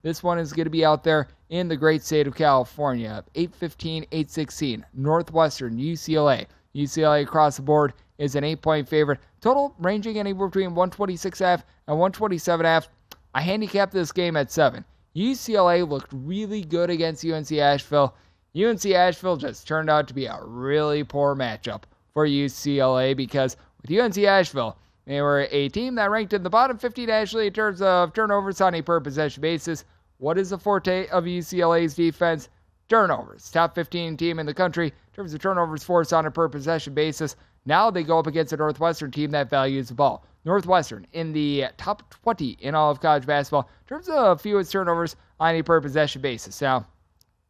This one is going to be out there in the great state of California. 8:15, 8:16, Northwestern, UCLA. UCLA across the board is an 8-point favorite. Total ranging anywhere between 126.5 and 127.5. I handicapped this game at 7. UCLA looked really good against UNC Asheville. UNC Asheville just turned out to be a really poor matchup for UCLA because with UNC Asheville, they were a team that ranked in the bottom 50 nationally in terms of turnovers on a per possession basis. What is the forte of UCLA's defense? Turnovers. Top 15 team in the country in terms of turnovers forced on a per possession basis. Now they go up against a Northwestern team that values the ball. Northwestern in the top 20 in all of college basketball in terms of fewest turnovers on a per possession basis. Now,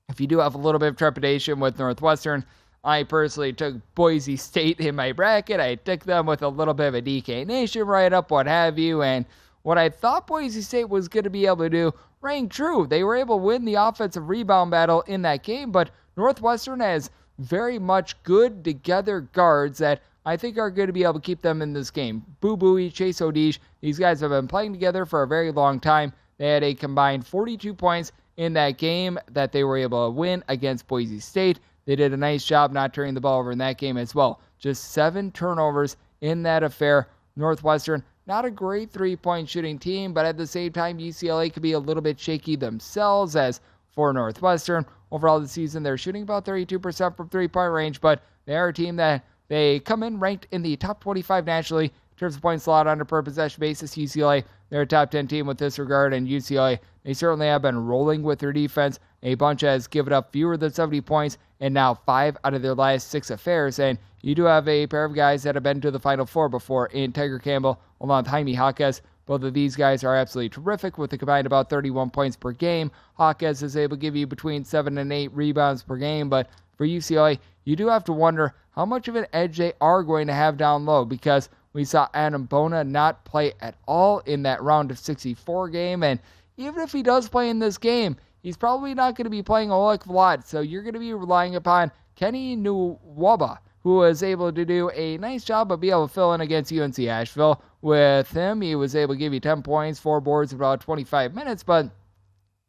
if you do have a little bit of trepidation with Northwestern, I personally took Boise State in my bracket. I took them with a little bit of a DK Nation write-up, what have you, and what I thought Boise State was going to be able to do rang true. They were able to win the offensive rebound battle in that game, but Northwestern has very much good together guards that I think are going to be able to keep them in this game. Boo Buie, Chase Odige, these guys have been playing together for a very long time. They had a combined 42 points in that game that they were able to win against Boise State. They did a nice job not turning the ball over in that game as well. Just 7 turnovers in that affair. Northwestern, not a great three-point shooting team, but at the same time, UCLA could be a little bit shaky themselves. As for Northwestern, overall this season, they're shooting about 32% from three-point range, but they are a team that they come in ranked in the top 25 nationally in terms of points allowed on a per possession basis. UCLA, they're a top 10 team with this regard, and UCLA, they certainly have been rolling with their defense. A bunch has given up fewer than 70 points, and now 5 out of their last 6 affairs. And you do have a pair of guys that have been to the Final Four before in Tiger Campbell along with Jaime Jaquez. Both of these guys are absolutely terrific with a combined about 31 points per game. Jaquez is able to give you between 7 and 8 rebounds per game, but for UCLA, you do have to wonder how much of an edge they are going to have down low, because we saw Adam Bona not play at all in that round of 64 game, and even if he does play in this game, he's probably not going to be playing a whole heck of a lot, so you're going to be relying upon Kenny Nwaba, who was able to do a nice job of being able to fill in against UNC Asheville. With him, he was able to give you 10 points, 4 boards in about 25 minutes, but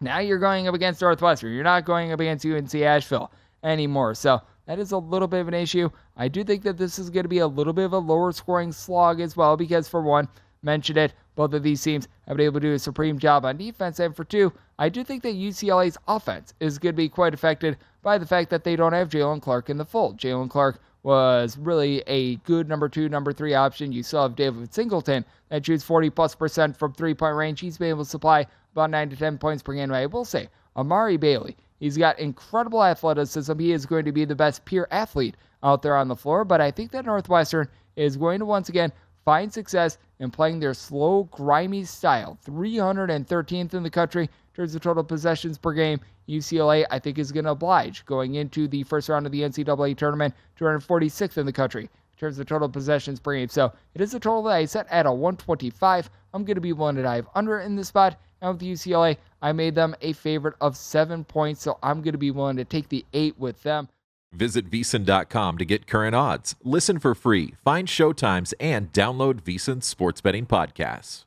now you're going up against Northwestern. You're not going up against UNC Asheville anymore, so that is a little bit of an issue. I do think that this is going to be a little bit of a lower scoring slog as well, because for one, mentioned it, both of these teams have been able to do a supreme job on defense, and for two, I do think that UCLA's offense is going to be quite affected by the fact that they don't have Jalen Clark in the fold. Jalen Clark was really a good number 2, number 3 option. You still have David Singleton that shoots 40+% from three-point range. He's been able to supply about 9 to 10 points per game. I will say, Amari Bailey, he's got incredible athleticism. He is going to be the best pure athlete out there on the floor, but I think that Northwestern is going to once again find success in playing their slow, grimy style. 313th in the country in terms of total possessions per game. UCLA, I think, is going to oblige going into the first round of the NCAA tournament. 246th in the country in terms of total possessions per game. So it is a total that I set at a 125. I'm going to be willing to dive under in this spot. And with UCLA, I made them a favorite of 7 points, so I'm going to be willing to take the 8 with them. Visit VSiN.com to get current odds, listen for free, find showtimes, and download VSiN sports betting podcasts.